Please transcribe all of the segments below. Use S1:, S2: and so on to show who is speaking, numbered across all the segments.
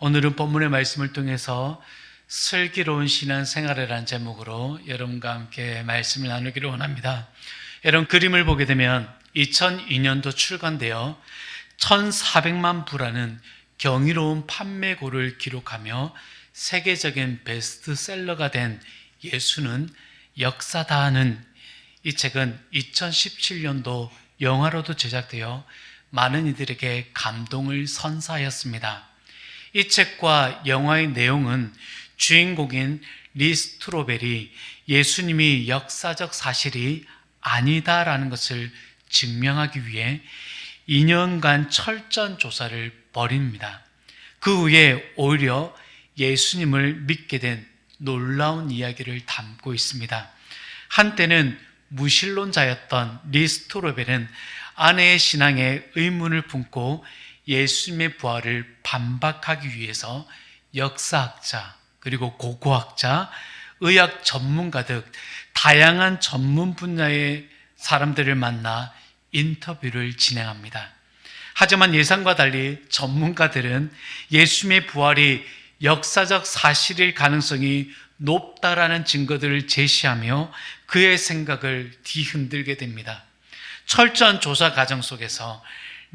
S1: 오늘은 본문의 말씀을 통해서 슬기로운 신앙생활이라는 제목으로 여러분과 함께 말씀을 나누기를 원합니다. 여러분, 그림을 보게 되면 2002년도 출간되어 1,400만 부라는 경이로운 판매고를 기록하며 세계적인 베스트셀러가 된 예수는 역사다는 이 책은 2017년도 영화로도 제작되어 많은 이들에게 감동을 선사하였습니다. 이 책과 영화의 내용은 주인공인 리 스트로벨이 예수님이 역사적 사실이 아니다라는 것을 증명하기 위해 2년간 철저한 조사를 벌입니다. 그 후에 오히려 예수님을 믿게 된 놀라운 이야기를 담고 있습니다. 한때는 무신론자였던 리 스트로벨은 아내의 신앙에 의문을 품고 예수님의 부활을 반박하기 위해서 역사학자, 그리고 고고학자, 의학 전문가 등 다양한 전문 분야의 사람들을 만나 인터뷰를 진행합니다. 하지만 예상과 달리 전문가들은 예수님의 부활이 역사적 사실일 가능성이 높다라는 증거들을 제시하며 그의 생각을 뒤흔들게 됩니다. 철저한 조사 과정 속에서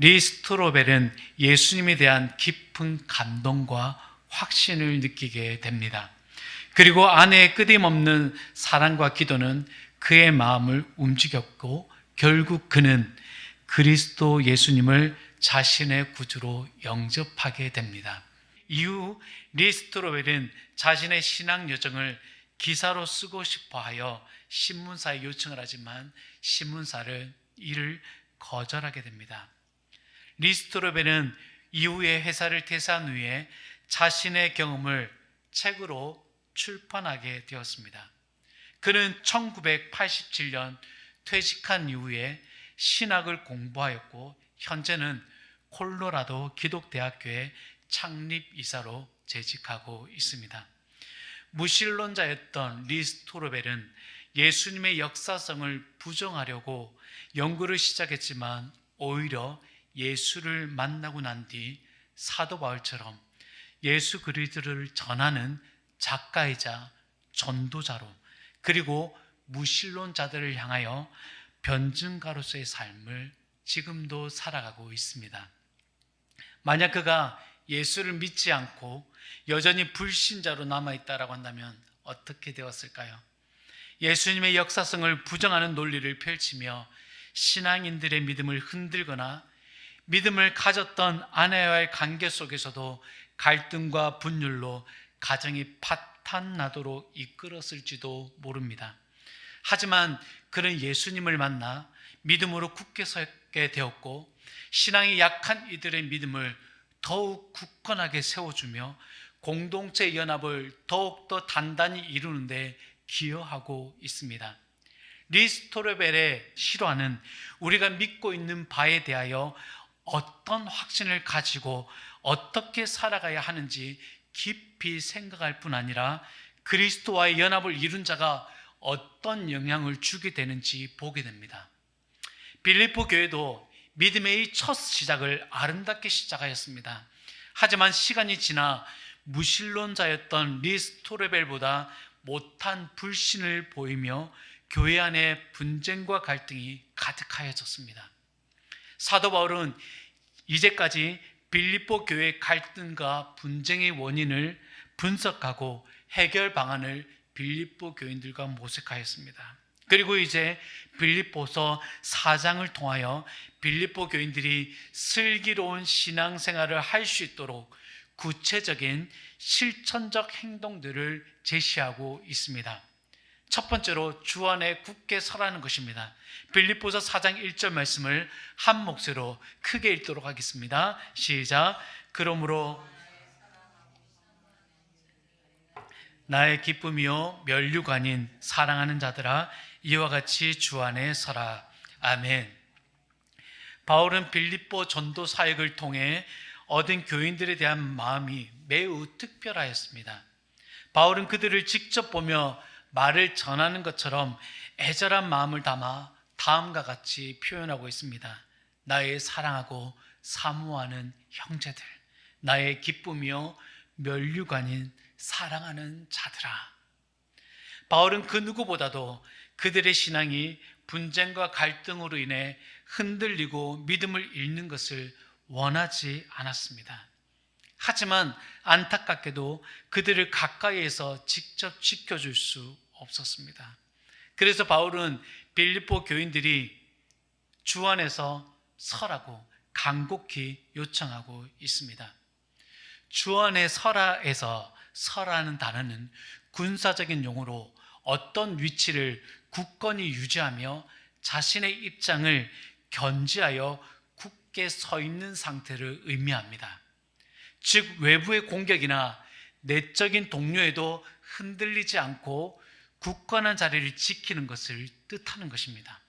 S1: 리 스트로벨은 예수님에 대한 깊은 감동과 확신을 느끼게 됩니다. 그리고 아내의 끊임없는 사랑과 기도는 그의 마음을 움직였고 결국 그는 그리스도 예수님을 자신의 구주로 영접하게 됩니다. 이후 리 스트로벨은 자신의 신앙 여정을 기사로 쓰고 싶어 하여 신문사에 요청을 하지만 신문사를 이를 거절하게 됩니다. 리 스트로벨은 이후에 회사를 퇴사한 후에 자신의 경험을 책으로 출판하게 되었습니다. 그는 1987년 퇴직한 이후에 신학을 공부하였고 현재는 콜로라도 기독대학교의 창립이사로 재직하고 있습니다. 무신론자였던 리 스트로벨은 예수님의 역사성을 부정하려고 연구를 시작했지만 오히려 예수를 만나고 난 뒤 사도 바울처럼 예수 그리스도를 전하는 작가이자 전도자로 그리고 무신론자들을 향하여 변증가로서의 삶을 지금도 살아가고 있습니다. 만약 그가 예수를 믿지 않고 여전히 불신자로 남아있다라고 한다면 어떻게 되었을까요? 예수님의 역사성을 부정하는 논리를 펼치며 신앙인들의 믿음을 흔들거나 믿음을 가졌던 아내와의 관계 속에서도 갈등과 분열로 가정이 파탄나도록 이끌었을지도 모릅니다. 하지만 그는 예수님을 만나 믿음으로 굳게 서게 되었고 신앙이 약한 이들의 믿음을 더욱 굳건하게 세워주며 공동체 연합을 더욱더 단단히 이루는 데 기여하고 있습니다. 리 스트로벨의 실화는 우리가 믿고 있는 바에 대하여 어떤 확신을 가지고 어떻게 살아가야 하는지 깊이 생각할 뿐 아니라 그리스도와의 연합을 이룬 자가 어떤 영향을 주게 되는지 보게 됩니다. 빌립보 교회도 믿음의 이 첫 시작을 아름답게 시작하였습니다. 하지만 시간이 지나 무신론자였던 리 스트로벨보다 못한 불신을 보이며 교회 안에 분쟁과 갈등이 가득하여졌습니다. 사도 바울은 이제까지 빌립보 교회의 갈등과 분쟁의 원인을 분석하고 해결 방안을 빌립보 교인들과 모색하였습니다. 그리고 이제 빌립보서 4장을 통하여 빌립보 교인들이 슬기로운 신앙생활을 할 수 있도록 구체적인 실천적 행동들을 제시하고 있습니다. 첫 번째로 주 안에 굳게 서라는 것입니다. 빌립보서 4장 1절 말씀을 한 목소리로 크게 읽도록 하겠습니다. 시작. 그러므로 나의 기쁨이요 면류가 아닌 사랑하는 자들아 이와 같이 주 안에 서라. 아멘. 바울은 빌립보 전도 사역을 통해 얻은 교인들에 대한 마음이 매우 특별하였습니다. 바울은 그들을 직접 보며 말을 전하는 것처럼 애절한 마음을 담아 다음과 같이 표현하고 있습니다. 나의 사랑하고 사모하는 형제들, 나의 기쁨이요 면류관인 사랑하는 자들아. 바울은 그 누구보다도 그들의 신앙이 분쟁과 갈등으로 인해 흔들리고 믿음을 잃는 것을 원하지 않았습니다. 하지만 안타깝게도 그들을 가까이에서 직접 지켜줄 수 없었습니다. 그래서 바울은 빌립보 교인들이 주 안에서 서라고 간곡히 요청하고 있습니다. 주 안에 서라에서 서라는 단어는 군사적인 용어로 어떤 위치를 굳건히 유지하며 자신의 입장을 견지하여 굳게 서 있는 상태를 의미합니다. 즉 외부의 공격이나 내적인 동요에도 흔들리지 않고 굳건한 자리를 지키는 것을 뜻하는 것입니다.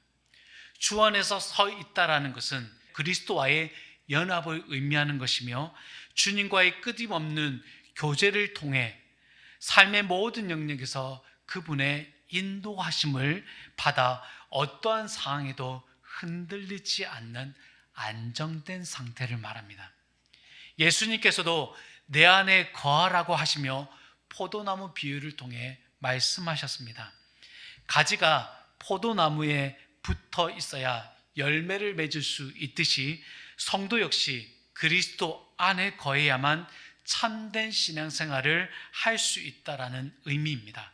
S1: 주 안에서 서 있다라는 것은 그리스도와의 연합을 의미하는 것이며 주님과의 끊임없는 교제를 통해 삶의 모든 영역에서 그분의 인도하심을 받아 어떠한 상황에도 흔들리지 않는 안정된 상태를 말합니다. 예수님께서도 내 안에 거하라고 하시며 포도나무 비유를 통해 말씀하셨습니다. 가지가 포도나무에 붙어 있어야 열매를 맺을 수 있듯이 성도 역시 그리스도 안에 거해야만 참된 신앙생활을 할 수 있다라는 의미입니다.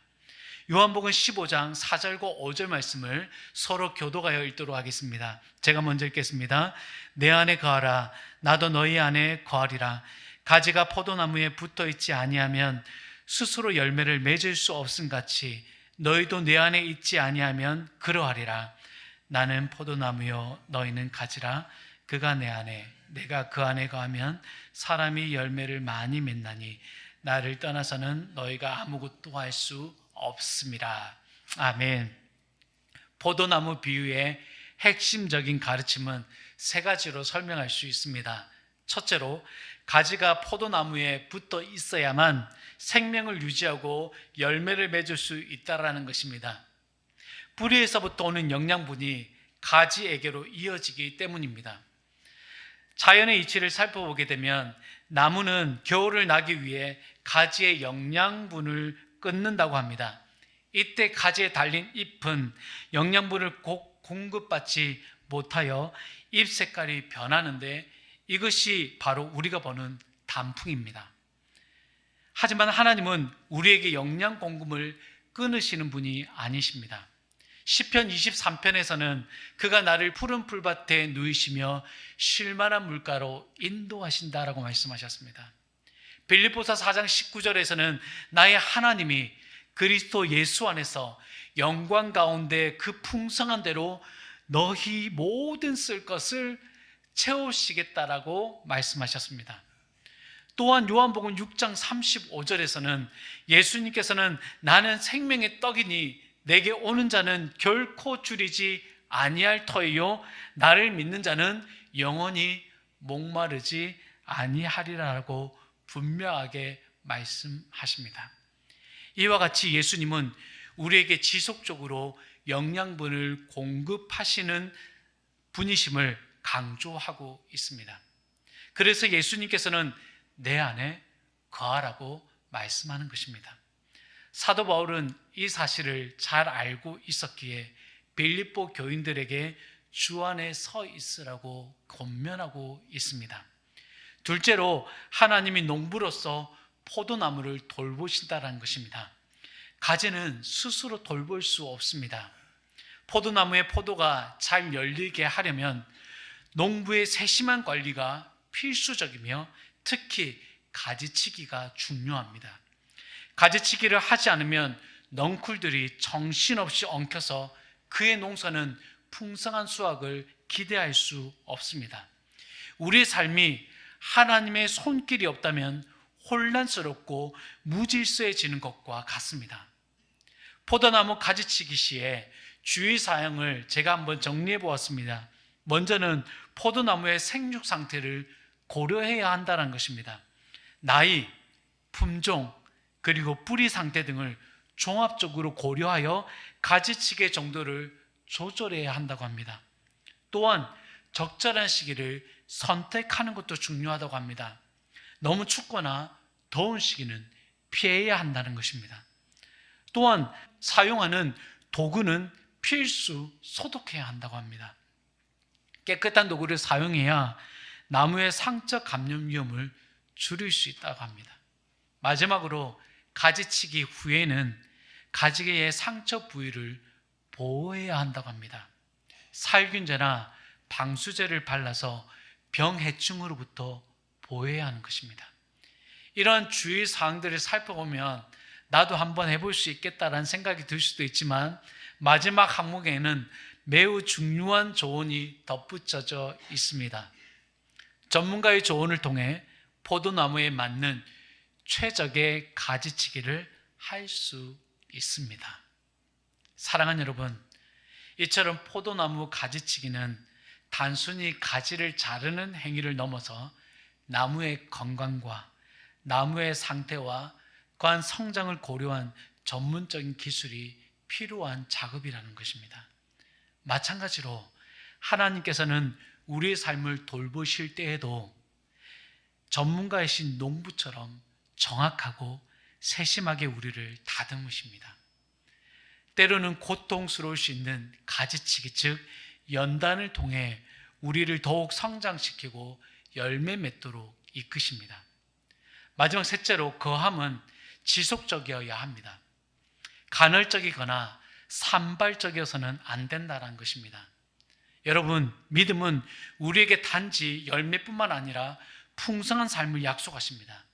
S1: 요한복음 15장 4절과 5절 말씀을 서로 교독하여 읽도록 하겠습니다. 제가 먼저 읽겠습니다. 내 안에 거하라 나도 너희 안에 거하리라. 가지가 포도나무에 붙어 있지 아니하면 스스로 열매를 맺을 수 없음같이 너희도 내 안에 있지 아니하면 그러하리라. 나는 포도나무요 너희는 가지라. 그가 내 안에 내가 그 안에 거하면 사람이 열매를 많이 맺나니 나를 떠나서는 너희가 아무것도 할 수 없습니다. 아멘. 포도나무 비유의 핵심적인 가르침은 세 가지로 설명할 수 있습니다. 첫째로 가지가 포도나무에 붙어 있어야만 생명을 유지하고 열매를 맺을 수 있다라는 것입니다. 뿌리에서부터 오는 영양분이 가지에게로 이어지기 때문입니다. 자연의 이치를 살펴보게 되면 나무는 겨울을 나기 위해 가지의 영양분을 끊는다고 합니다. 이때 가지에 달린 잎은 영양분을 공급받지 못하여 잎 색깔이 변하는데 이것이 바로 우리가 보는 단풍입니다. 하지만 하나님은 우리에게 영양 공급을 끊으시는 분이 아니십니다. 시편 23편에서는 그가 나를 푸른 풀밭에 누이시며 쉴만한 물가로 인도하신다라고 말씀하셨습니다. 빌립보서 4장 19절에서는 나의 하나님이 그리스도 예수 안에서 영광 가운데 그 풍성한 대로 너희 모든 쓸 것을 채우시겠다라고 말씀하셨습니다. 또한 요한복음 6장 35절에서는 예수님께서는 나는 생명의 떡이니 내게 오는 자는 결코 줄이지 아니할 터이요 나를 믿는 자는 영원히 목마르지 아니하리라고 분명하게 말씀하십니다. 이와 같이 예수님은 우리에게 지속적으로 영양분을 공급하시는 분이심을 강조하고 있습니다. 그래서 예수님께서는 내 안에 거하라고 말씀하는 것입니다. 사도 바울은 이 사실을 잘 알고 있었기에 빌립보 교인들에게 주 안에 서 있으라고 권면하고 있습니다. 둘째로 하나님이 농부로서 포도나무를 돌보신다는 것입니다. 가지는 스스로 돌볼 수 없습니다. 포도나무의 포도가 잘 열리게 하려면 농부의 세심한 관리가 필수적이며 특히 가지치기가 중요합니다. 가지치기를 하지 않으면 넝쿨들이 정신없이 엉켜서 그의 농사는 풍성한 수확을 기대할 수 없습니다. 우리의 삶이 하나님의 손길이 없다면 혼란스럽고 무질서해지는 것과 같습니다. 포도나무 가지치기 시에 주의사항을 제가 한번 정리해 보았습니다. 먼저는 포도나무의 생육 상태를 고려해야 한다는 것입니다. 나이, 품종, 그리고 뿌리 상태 등을 종합적으로 고려하여 가지치기의 정도를 조절해야 한다고 합니다. 또한 적절한 시기를 선택하는 것도 중요하다고 합니다. 너무 춥거나 더운 시기는 피해야 한다는 것입니다. 또한 사용하는 도구는 필수 소독해야 한다고 합니다. 깨끗한 도구를 사용해야 나무의 상처 감염 위험을 줄일 수 있다고 합니다. 마지막으로 가지치기 후에는 가지의 상처 부위를 보호해야 한다고 합니다. 살균제나 방수제를 발라서 병해충으로부터 보호해야 하는 것입니다. 이러한 주의사항들을 살펴보면 나도 한번 해볼 수 있겠다라는 생각이 들 수도 있지만 마지막 항목에는 매우 중요한 조언이 덧붙여져 있습니다. 전문가의 조언을 통해 포도나무에 맞는 최적의 가지치기를 할 수 있습니다. 사랑하는 여러분, 이처럼 포도나무 가지치기는 단순히 가지를 자르는 행위를 넘어서 나무의 건강과 나무의 상태와 그한 성장을 고려한 전문적인 기술이 필요한 작업이라는 것입니다. 마찬가지로 하나님께서는 우리의 삶을 돌보실 때에도 전문가이신 농부처럼 정확하고 세심하게 우리를 다듬으십니다. 때로는 고통스러울 수 있는 가지치기, 즉 연단을 통해 우리를 더욱 성장시키고 열매 맺도록 이끄십니다. 마지막 셋째로, 거함은 지속적이어야 합니다. 간헐적이거나 산발적이어서는 안 된다는 것입니다. 여러분, 믿음은 우리에게 단지 열매뿐만 아니라 풍성한 삶을 약속하십니다.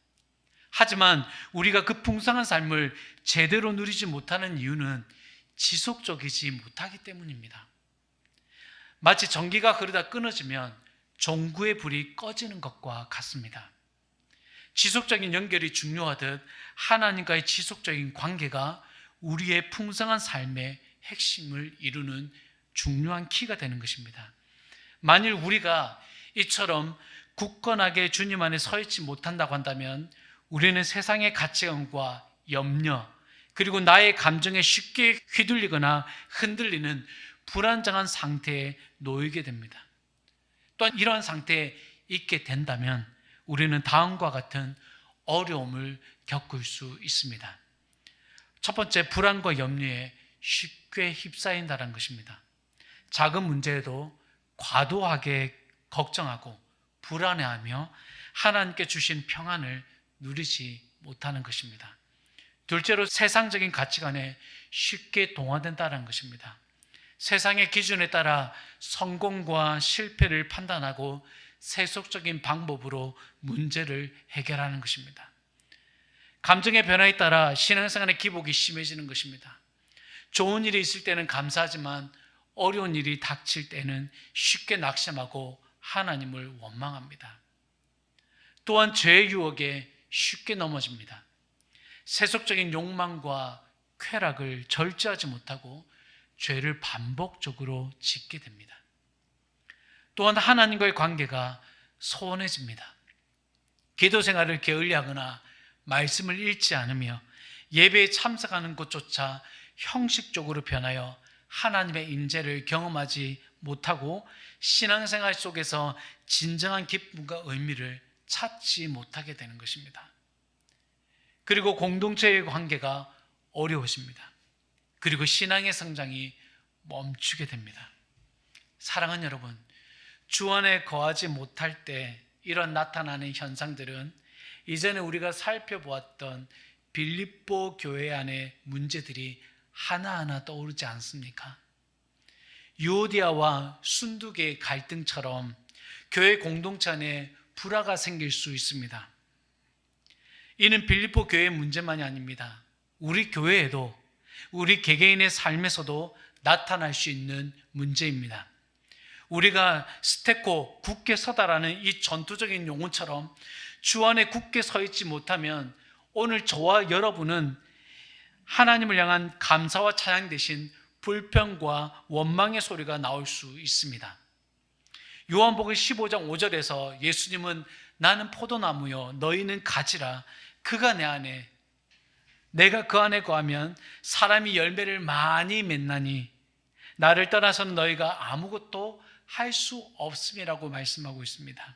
S1: 하지만 우리가 그 풍성한 삶을 제대로 누리지 못하는 이유는 지속적이지 못하기 때문입니다. 마치 전기가 흐르다 끊어지면 종구의 불이 꺼지는 것과 같습니다. 지속적인 연결이 중요하듯 하나님과의 지속적인 관계가 우리의 풍성한 삶의 핵심을 이루는 중요한 키가 되는 것입니다. 만일 우리가 이처럼 굳건하게 주님 안에 서 있지 못한다고 한다면 우리는 세상의 가치관과 염려, 그리고 나의 감정에 쉽게 휘둘리거나 흔들리는 불안정한 상태에 놓이게 됩니다. 또한 이러한 상태에 있게 된다면 우리는 다음과 같은 어려움을 겪을 수 있습니다. 첫 번째, 불안과 염려에 쉽게 휩싸인다는 것입니다. 작은 문제에도 과도하게 걱정하고 불안해하며 하나님께 주신 평안을 누리지 못하는 것입니다. 둘째로, 세상적인 가치관에 쉽게 동화된다는 것입니다. 세상의 기준에 따라 성공과 실패를 판단하고 세속적인 방법으로 문제를 해결하는 것입니다. 감정의 변화에 따라 신앙생활의 기복이 심해지는 것입니다. 좋은 일이 있을 때는 감사하지만 어려운 일이 닥칠 때는 쉽게 낙심하고 하나님을 원망합니다. 또한 죄의 유혹에 쉽게 넘어집니다. 세속적인 욕망과 쾌락을 절제하지 못하고 죄를 반복적으로 짓게 됩니다. 또한 하나님과의 관계가 소원해집니다. 기도 생활을 게을리하거나 말씀을 읽지 않으며 예배에 참석하는 것조차 형식적으로 변하여 하나님의 임재를 경험하지 못하고 신앙생활 속에서 진정한 기쁨과 의미를 찾지 못하게 되는 것입니다. 그리고 공동체의 관계가 어려워집니다. 그리고 신앙의 성장이 멈추게 됩니다. 사랑하는 여러분, 주 안에 거하지 못할 때 이런 나타나는 현상들은 이전에 우리가 살펴보았던 빌립보 교회 안의 문제들이 하나하나 떠오르지 않습니까? 유오디아와 순두계의 갈등처럼 교회 공동체 안에 불화가 생길 수 있습니다. 이는 빌립보 교회의 문제만이 아닙니다. 우리 교회에도, 우리 개개인의 삶에서도 나타날 수 있는 문제입니다. 우리가 스테코, 굳게 서다라는 이 전투적인 용어처럼 주 안에 굳게 서 있지 못하면 오늘 저와 여러분은 하나님을 향한 감사와 찬양 대신 불평과 원망의 소리가 나올 수 있습니다. 요한복음 15장 5절에서 예수님은 나는 포도나무요 너희는 가지라, 그가 내 안에 내가 그 안에 거하면 사람이 열매를 많이 맺나니 나를 떠나서는 너희가 아무것도 할 수 없음이라고 말씀하고 있습니다.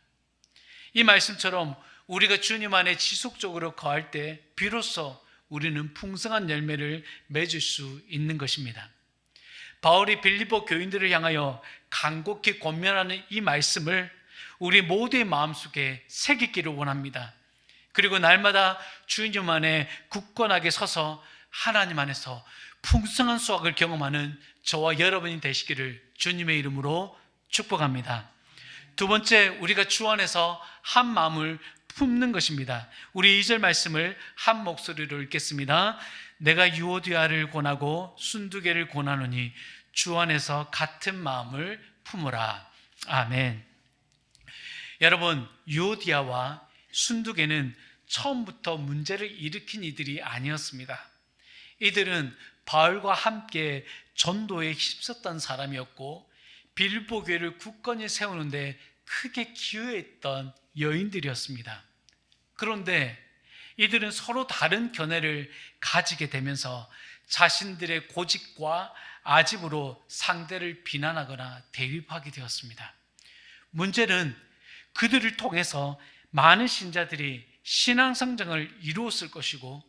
S1: 이 말씀처럼 우리가 주님 안에 지속적으로 거할 때 비로소 우리는 풍성한 열매를 맺을 수 있는 것입니다. 바울이 빌립보 교인들을 향하여 간곡히 권면하는 이 말씀을 우리 모두의 마음속에 새기기를 원합니다. 그리고 날마다 주님 안에 굳건하게 서서 하나님 안에서 풍성한 수확을 경험하는 저와 여러분이 되시기를 주님의 이름으로 축복합니다. 두 번째, 우리가 주 안에서 한 마음을 품는 것입니다. 우리 2절 말씀을 한 목소리로 읽겠습니다. 내가 유오디아를 권하고 순두개를 권하노니 주 안에서 같은 마음을 품으라. 아멘. 여러분, 유오디아와 순두개는 처음부터 문제를 일으킨 이들이 아니었습니다. 이들은 바울과 함께 전도에 힘썼던 사람이었고 빌립보 교회를 굳건히 세우는데 크게 기여했던 여인들이었습니다. 그런데 이들은 서로 다른 견해를 가지게 되면서 자신들의 고집과 아집으로 상대를 비난하거나 대립하게 되었습니다. 문제는 그들을 통해서 많은 신자들이 신앙 성장을 이루었을 것이고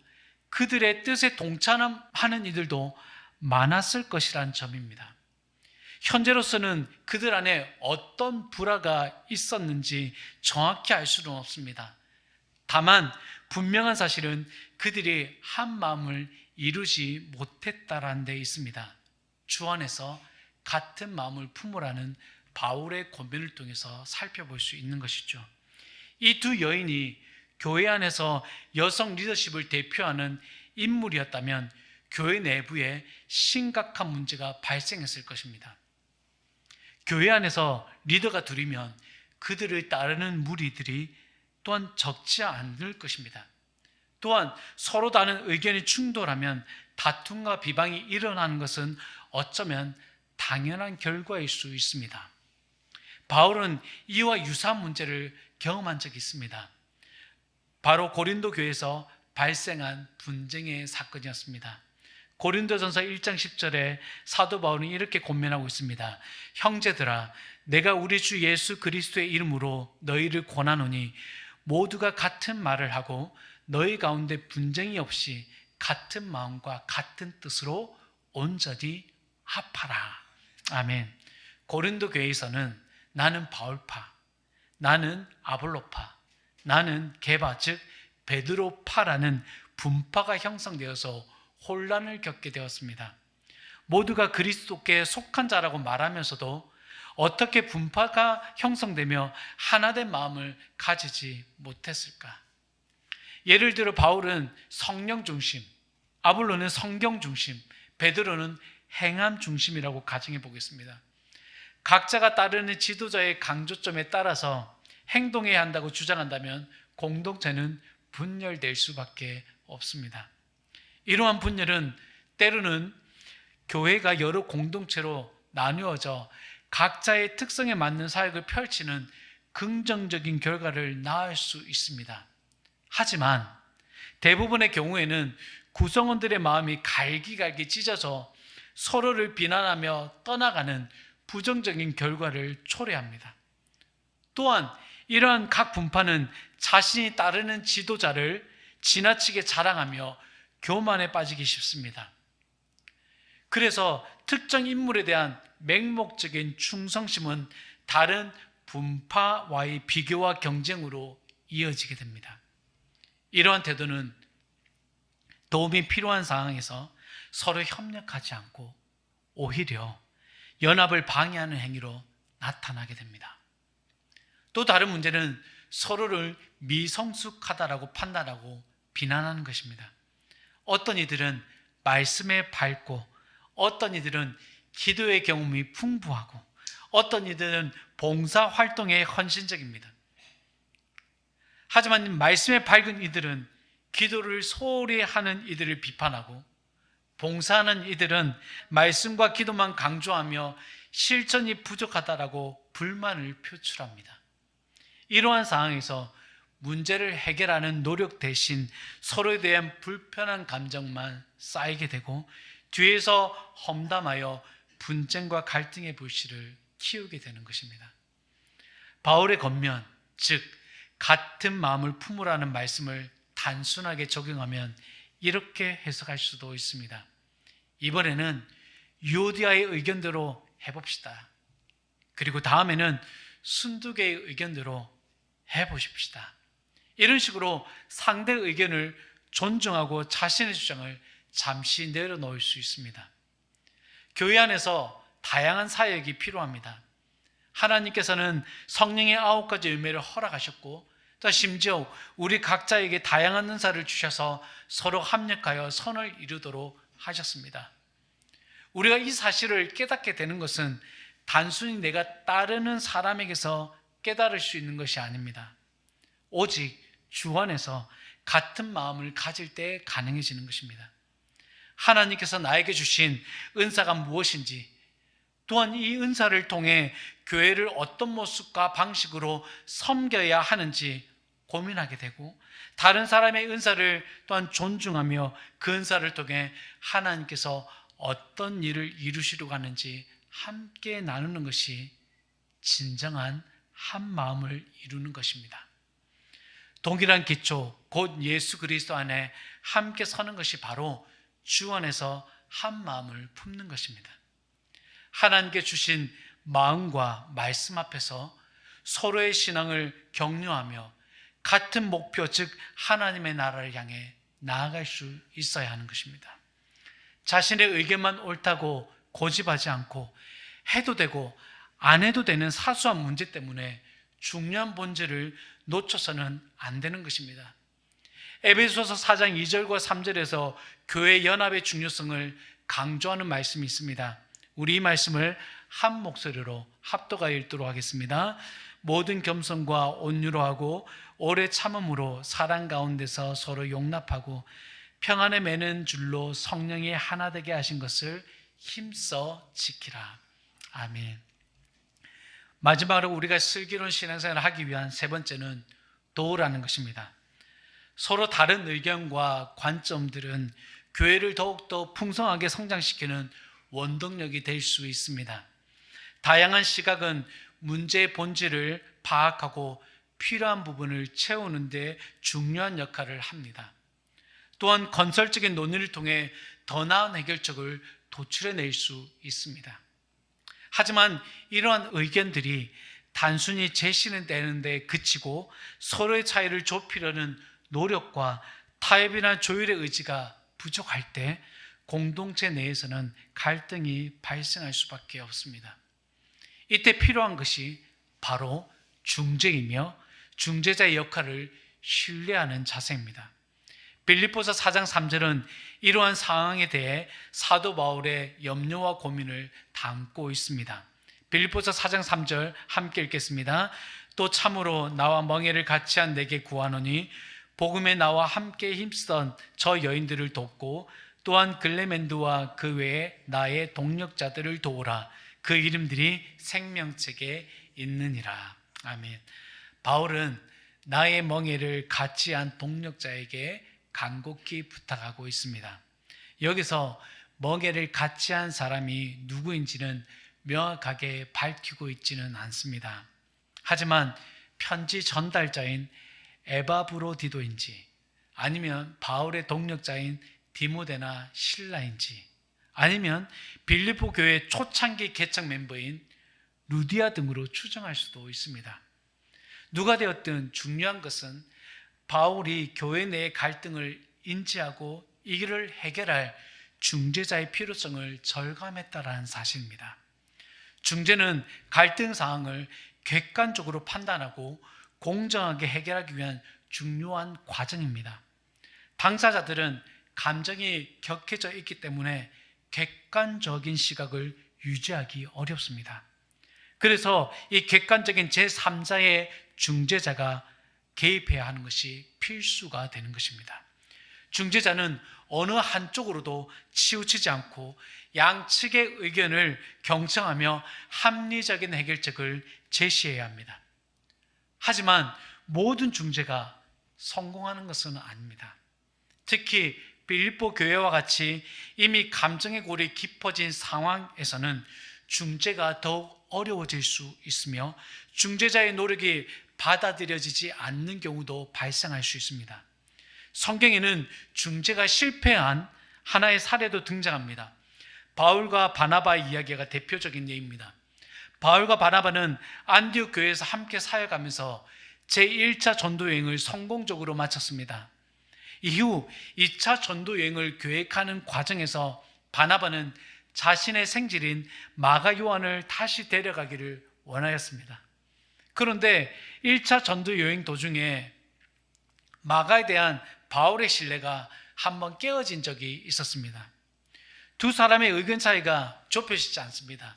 S1: 그들의 뜻에 동참하는 이들도 많았을 것이라는 점입니다. 현재로서는 그들 안에 어떤 불화가 있었는지 정확히 알 수는 없습니다. 다만 분명한 사실은 그들이 한 마음을 이루지 못했다라는 데 있습니다. 주 안에서 같은 마음을 품으라는 바울의 권면을 통해서 살펴볼 수 있는 것이죠. 이 두 여인이 교회 안에서 여성 리더십을 대표하는 인물이었다면 교회 내부에 심각한 문제가 발생했을 것입니다. 교회 안에서 리더가 둘이면 그들을 따르는 무리들이 또한 적지 않을 것입니다. 또한 서로 다른 의견이 충돌하면 다툼과 비방이 일어나는 것은 어쩌면 당연한 결과일 수 있습니다. 바울은 이와 유사한 문제를 경험한 적이 있습니다. 바로 고린도 교회에서 발생한 분쟁의 사건이었습니다. 고린도전서 1장 10절에 사도 바울은 이렇게 권면하고 있습니다. 형제들아, 내가 우리 주 예수 그리스도의 이름으로 너희를 권하노니 모두가 같은 말을 하고 너희 가운데 분쟁이 없이 같은 마음과 같은 뜻으로 온전히 합하라. 아멘. 고린도 교회에서는 나는 바울파, 나는 아볼로파, 나는 게바 즉 베드로파라는 분파가 형성되어서 혼란을 겪게 되었습니다. 모두가 그리스도께 속한 자라고 말하면서도 어떻게 분파가 형성되며 하나된 마음을 가지지 못했을까? 예를 들어 바울은 성령 중심, 아볼로는 성경 중심, 베드로는 행함 중심이라고 가정해 보겠습니다. 각자가 따르는 지도자의 강조점에 따라서 행동해야 한다고 주장한다면 공동체는 분열될 수밖에 없습니다. 이러한 분열은 때로는 교회가 여러 공동체로 나누어져 각자의 특성에 맞는 사역을 펼치는 긍정적인 결과를 낳을 수 있습니다. 하지만 대부분의 경우에는 구성원들의 마음이 갈기갈기 찢어져 서로를 비난하며 떠나가는 부정적인 결과를 초래합니다. 또한 이러한 각 분파는 자신이 따르는 지도자를 지나치게 자랑하며 교만에 빠지기 쉽습니다. 그래서 특정 인물에 대한 맹목적인 충성심은 다른 분파와의 비교와 경쟁으로 이어지게 됩니다. 이러한 태도는 도움이 필요한 상황에서 서로 협력하지 않고 오히려 연합을 방해하는 행위로 나타나게 됩니다. 또 다른 문제는 서로를 미성숙하다라고 판단하고 비난하는 것입니다. 어떤 이들은 말씀에 밝고 어떤 이들은 기도의 경험이 풍부하고 어떤 이들은 봉사활동에 헌신적입니다. 하지만 말씀에 밝은 이들은 기도를 소홀히 하는 이들을 비판하고 봉사하는 이들은 말씀과 기도만 강조하며 실천이 부족하다라고 불만을 표출합니다. 이러한 상황에서 문제를 해결하는 노력 대신 서로에 대한 불편한 감정만 쌓이게 되고 뒤에서 험담하여 분쟁과 갈등의 불씨를 키우게 되는 것입니다. 바울의 권면, 즉 같은 마음을 품으라는 말씀을 단순하게 적용하면 이렇게 해석할 수도 있습니다. 이번에는 유오디아의 의견대로 해봅시다. 그리고 다음에는 순두개의 의견대로 해보십시다. 이런 식으로 상대의 의견을 존중하고 자신의 주장을 잠시 내려놓을 수 있습니다. 교회 안에서 다양한 사역이 필요합니다. 하나님께서는 성령의 9가지 열매를 허락하셨고, 또 심지어 우리 각자에게 다양한 은사를 주셔서 서로 합력하여 선을 이루도록 하셨습니다. 우리가 이 사실을 깨닫게 되는 것은 단순히 내가 따르는 사람에게서 깨달을 수 있는 것이 아닙니다. 오직 주 안에서 같은 마음을 가질 때 가능해지는 것입니다. 하나님께서 나에게 주신 은사가 무엇인지, 또한 이 은사를 통해 교회를 어떤 모습과 방식으로 섬겨야 하는지 고민하게 되고, 다른 사람의 은사를 또한 존중하며 그 은사를 통해 하나님께서 어떤 일을 이루시려고 하는지 함께 나누는 것이 진정한 한 마음을 이루는 것입니다. 동일한 기초, 곧 예수 그리스도 안에 함께 서는 것이 바로 주 안에서 한 마음을 품는 것입니다. 하나님께 주신 마음과 말씀 앞에서 서로의 신앙을 격려하며 같은 목표, 즉 하나님의 나라를 향해 나아갈 수 있어야 하는 것입니다. 자신의 의견만 옳다고 고집하지 않고 해도 되고 안 해도 되는 사소한 문제 때문에 중요한 본질을 놓쳐서는 안 되는 것입니다. 에베소서 4장 2절과 3절에서 교회 연합의 중요성을 강조하는 말씀이 있습니다. 우리 이 말씀을 한 목소리로 합독하여 읽도록 하겠습니다. 모든 겸손과 온유로 하고 오래 참음으로 사랑 가운데서 서로 용납하고 평안에 매는 줄로 성령이 하나 되게 하신 것을 힘써 지키라. 아멘. 마지막으로 우리가 슬기로운 신앙생활을 하기 위한 세 번째는 도우라는 것입니다. 서로 다른 의견과 관점들은 교회를 더욱더 풍성하게 성장시키는 원동력이 될 수 있습니다. 다양한 시각은 문제의 본질을 파악하고 필요한 부분을 채우는 데 중요한 역할을 합니다. 또한 건설적인 논의를 통해 더 나은 해결책을 도출해낼 수 있습니다. 하지만 이러한 의견들이 단순히 제시는 되는 데 그치고 서로의 차이를 좁히려는 노력과 타협이나 조율의 의지가 부족할 때 공동체 내에서는 갈등이 발생할 수밖에 없습니다. 이때 필요한 것이 바로 중재이며 중재자의 역할을 신뢰하는 자세입니다. 빌립보서 4장 3절은 이러한 상황에 대해 사도 바울의 염려와 고민을 담고 있습니다. 빌립보서 4장 3절 함께 읽겠습니다. 또 참으로 나와 멍에를 같이 한 내게 구하노니 복음에 나와 함께 힘쓰던 저 여인들을 돕고 또한 글레멘드와 그 외에 나의 동력자들을 도우라. 그 이름들이 생명책에 있느니라. 아멘. 바울은 나의 멍에를 같이 한 동력자에게 간곡히 부탁하고 있습니다. 여기서 멍에를 같이 한 사람이 누구인지는 명확하게 밝히고 있지는 않습니다. 하지만 편지 전달자인 에바브로디도인지 아니면 바울의 동력자인 디모데나 실라인지 아니면 빌립보 교회 초창기 개척 멤버인 루디아 등으로 추정할 수도 있습니다. 누가 되었든 중요한 것은 바울이 교회 내의 갈등을 인지하고 이를 해결할 중재자의 필요성을 절감했다라는 사실입니다. 중재는 갈등 사항을 객관적으로 판단하고 공정하게 해결하기 위한 중요한 과정입니다. 당사자들은 감정이 격해져 있기 때문에 객관적인 시각을 유지하기 어렵습니다. 그래서 이 객관적인 제3자의 중재자가 개입해야 하는 것이 필수가 되는 것입니다. 중재자는 어느 한쪽으로도 치우치지 않고 양측의 의견을 경청하며 합리적인 해결책을 제시해야 합니다. 하지만 모든 중재가 성공하는 것은 아닙니다. 특히 빌립보 교회와 같이 이미 감정의 골이 깊어진 상황에서는 중재가 더욱 어려워질 수 있으며 중재자의 노력이 받아들여지지 않는 경우도 발생할 수 있습니다. 성경에는 중재가 실패한 하나의 사례도 등장합니다. 바울과 바나바의 이야기가 대표적인 예입니다. 바울과 바나바는 안디옥 교회에서 함께 사역하면서 제1차 전도 여행을 성공적으로 마쳤습니다. 이후 2차 전도 여행을 계획하는 과정에서 바나바는 자신의 생질인 마가 요한을 다시 데려가기를 원하였습니다. 그런데 1차 전도 여행 도중에 마가에 대한 바울의 신뢰가 한번 깨어진 적이 있었습니다. 두 사람의 의견 차이가 좁혀지지 않습니다.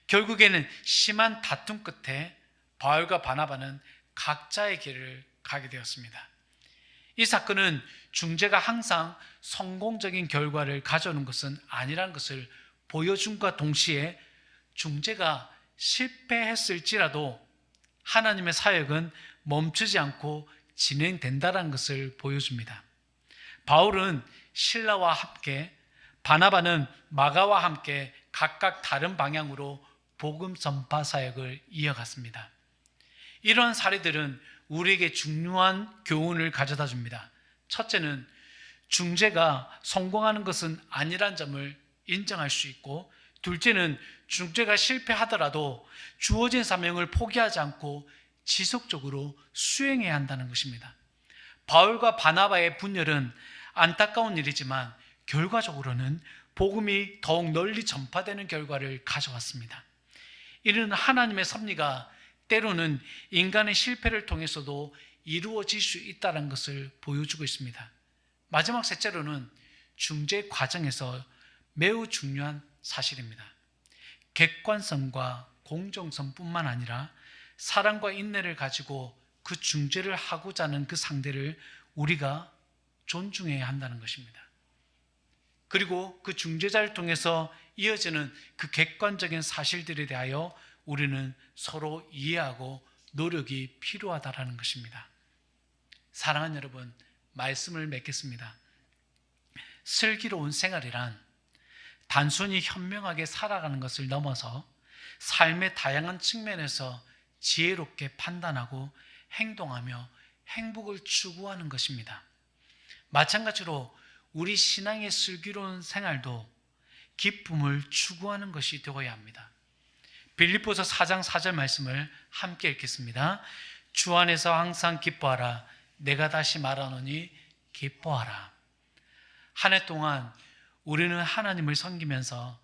S1: 결국에는 심한 다툼 끝에 바울과 바나바는 각자의 길을 가게 되었습니다. 이 사건은 중재가 항상 성공적인 결과를 가져오는 것은 아니라는 것을 보여줌과 동시에 중재가 실패했을지라도 하나님의 사역은 멈추지 않고 진행된다는 것을 보여줍니다. 바울은 실라와 함께, 바나바는 마가와 함께 각각 다른 방향으로 복음 전파 사역을 이어갔습니다. 이런 사례들은 우리에게 중요한 교훈을 가져다 줍니다. 첫째는 중재가 성공하는 것은 아니란 점을 인정할 수 있고, 둘째는 중재가 실패하더라도 주어진 사명을 포기하지 않고 지속적으로 수행해야 한다는 것입니다. 바울과 바나바의 분열은 안타까운 일이지만 결과적으로는 복음이 더욱 널리 전파되는 결과를 가져왔습니다. 이는 하나님의 섭리가 때로는 인간의 실패를 통해서도 이루어질 수 있다는 것을 보여주고 있습니다. 마지막 셋째로는 중재 과정에서 매우 중요한 사실입니다. 객관성과 공정성뿐만 아니라 사랑과 인내를 가지고 그 중재를 하고자 하는 그 상대를 우리가 존중해야 한다는 것입니다. 그리고 그 중재자를 통해서 이어지는 그 객관적인 사실들에 대하여 우리는 서로 이해하고 노력이 필요하다는 것입니다. 사랑하는 여러분, 말씀을 맺겠습니다. 슬기로운 생활이란 단순히 현명하게 살아가는 것을 넘어서 삶의 다양한 측면에서 지혜롭게 판단하고 행동하며 행복을 추구하는 것입니다. 마찬가지로 우리 신앙의 슬기로운 생활도 기쁨을 추구하는 것이 되어야 합니다. 빌립보서 4장 4절 말씀을 함께 읽겠습니다. 주 안에서 항상 기뻐하라. 내가 다시 말하노니 기뻐하라. 한 해 동안 우리는 하나님을 섬기면서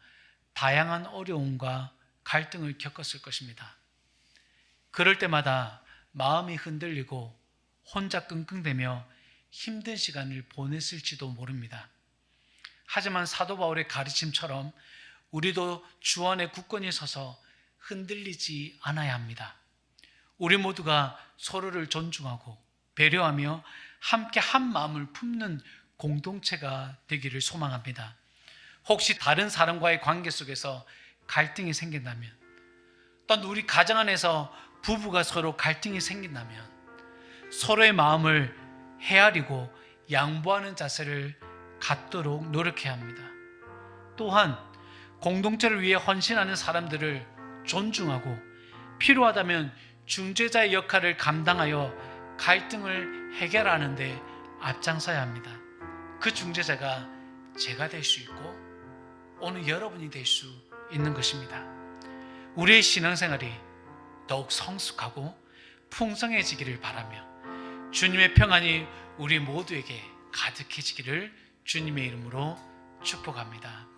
S1: 다양한 어려움과 갈등을 겪었을 것입니다. 그럴 때마다 마음이 흔들리고 혼자 끙끙대며 힘든 시간을 보냈을지도 모릅니다. 하지만 사도 바울의 가르침처럼 우리도 주 안에 굳건히 서서 흔들리지 않아야 합니다. 우리 모두가 서로를 존중하고 배려하며 함께 한 마음을 품는 공동체가 되기를 소망합니다. 혹시 다른 사람과의 관계 속에서 갈등이 생긴다면, 또는 우리 가정 안에서 부부가 서로 갈등이 생긴다면 서로의 마음을 헤아리고 양보하는 자세를 갖도록 노력해야 합니다. 또한 공동체를 위해 헌신하는 사람들을 존중하고 필요하다면 중재자의 역할을 감당하여 갈등을 해결하는 데 앞장서야 합니다. 그 중재자가 제가 될 수 있고 오늘 여러분이 될 수 있는 것입니다. 우리의 신앙생활이 더욱 성숙하고 풍성해지기를 바라며 주님의 평안이 우리 모두에게 가득해지기를 주님의 이름으로 축복합니다.